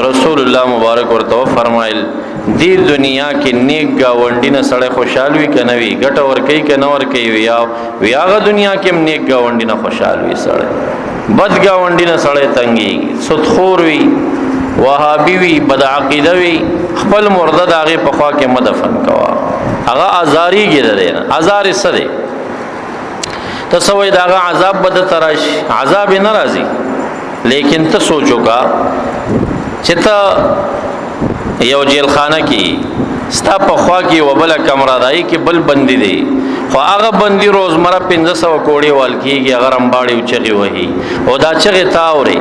رسول الله مبارک ورته فرمایل دی دنیا کې نیک گاونډی نه سړی خوشحال وي کنه وي ګټه ور کوي کنه ور کوي ویا هغه دنیا کې نیک گاونډی نه خوشحال وي سړی بد گاونډی نه سړی تنګي سودخور وي وهابي وي بد عقیده وي خپل مرده داغه په خوا کې مدفن کوا هغه ازاری ګرځي نه ازار سره تسوي داغه عذاب بد تراش عذاب ناراضي لیکن ته سوچو کا چتا یو جیل خانه کې ستا په خوا کې وبله کمره دای کې بل بندي دی خو هغه بندي روزمره 1500 کوړي وال کېږي هغه رمباړي او چغي وهي او دا چغي تاوري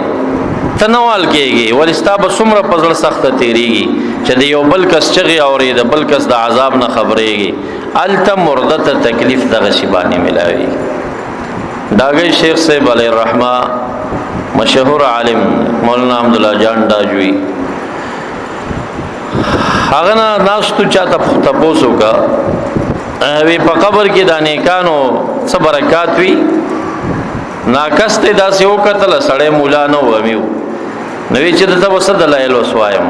تنوال کېږي ولستا به څومره پزړه سخت تیریږي چې د یو بل کس چغي اوري د بل کس د عذاب نه خبرېږي الته مرده ته تکلیف دغه شی باندې ملاوي داګي شیخ صاحب علی الرحمه مشهور عالم مولانا عبدالله جان داجوی هغه ناس تو چاته تپوسو کا وی په قبر کې د نیکانو څه برکات وی ناکسته داسې وکتل سړی مولا نه ومیو نوې چې دته وسد دلایل وسوایم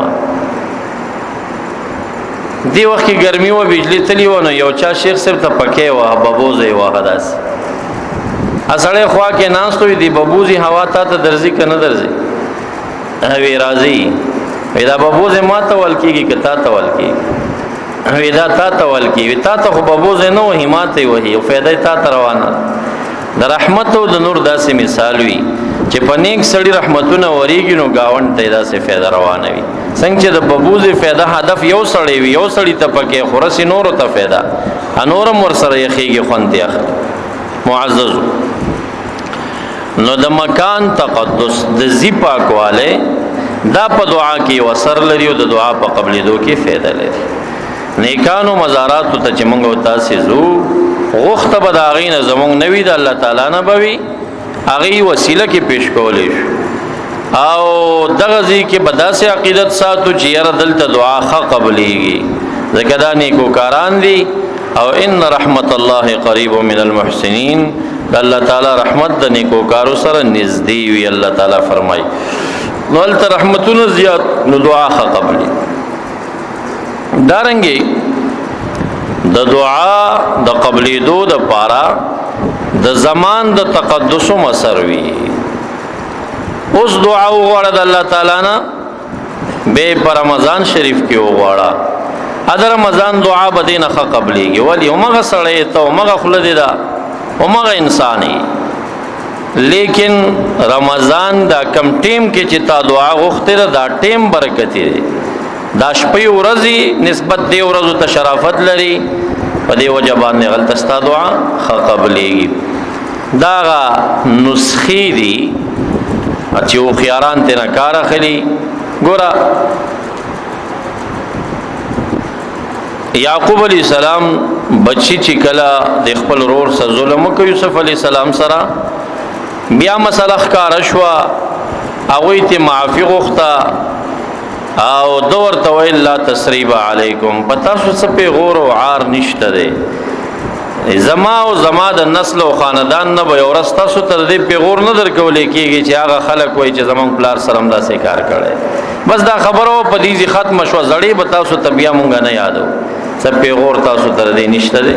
دی وخت کې ګرمي و بجلی تلی و نو یو چا شیخ صاحب ته پکې و ببوزه و غداس اسړې خوا کې ناستوي دی ببوزي هوا ته درځي کنه درځي وی راځي ودا ببوزه ما ته ول کېږي کتا ته ول کېږي ودا تا ته ول کېږي تا ته ببوزه نو همت وي او فائدې تا ته روانه د رحمت او د نور داسې مثال وي چې په نیک سړي رحمتونه وريږي نو گاوند ته داسې فائدہ روانه وي څنګه چې د ببوزه فائدہ هدف یو سړی وي یو سړی ته پکې خورسي نور ته فائدہ انورم ور سره یخيږي خونته اخر معزز نو د مکان تقدس د زی پاکواله دا په دعا کې وسر لري او د دعا په قبلېدو کې فائدہ لري نیکانو مزارات ته چې موږ تاسو زو غوخته بداغین زموږ نوی د الله تعالی نه بوي هغه وسیله کې پیش کولې شو او دغه ځی کې بداسه عقیدت ساتو چې ير دلته دعا ښه قبلېږي ځکه دا نیکو کاران دي او ان رحمت الله قریب من المحسنین د الله تعالی رحمت د نیکو کارو سره نږدې وي الله تعالی فرمایي نو ال رحمتونو زیات نو دعا ښه قبلې دارنګي د دعا د قبلېدو د پاره د زمان د تقدس مسروي اوس دعا وغواړه د الله تعالی نه به پر رمضان شریف کې وغواړه ادر رمضان دعا به نه قبلېږي ولی همغه سړی ته همغه خلد ده همغه انساني لیکن رمضان دا کم ټیم کې چې تا دعا غوښته دا ټیم برکتی دی دا شپې ورځي نسبت دی ورځو ته شرافت لري په دې وجه باندې غلط استا دعا قبلېږي دا نسخې دي چې خياران ته نه کار اخلي ګوره یعقوب علی السلام بچی چې کله د خپل رور سره ظلم کوي یوسف علی السلام سره بیا مسله ښکارا شو هغه ته معافي غوښته او دور تویل لا تسریب علیکم پتا شو سپه غور او عار نشته ده زما او زما د نسل او خاندان نه به ورستا سو تر دې پیغور نه درکولې کیږي چې هغه خلک وای چې زمون پلار سره هم داسې کار کړي بس دا خبرو په دې ختم شو زړې بتا سو تبیا مونږ نه یادو سب پیغور تاسو تر دې نشته ده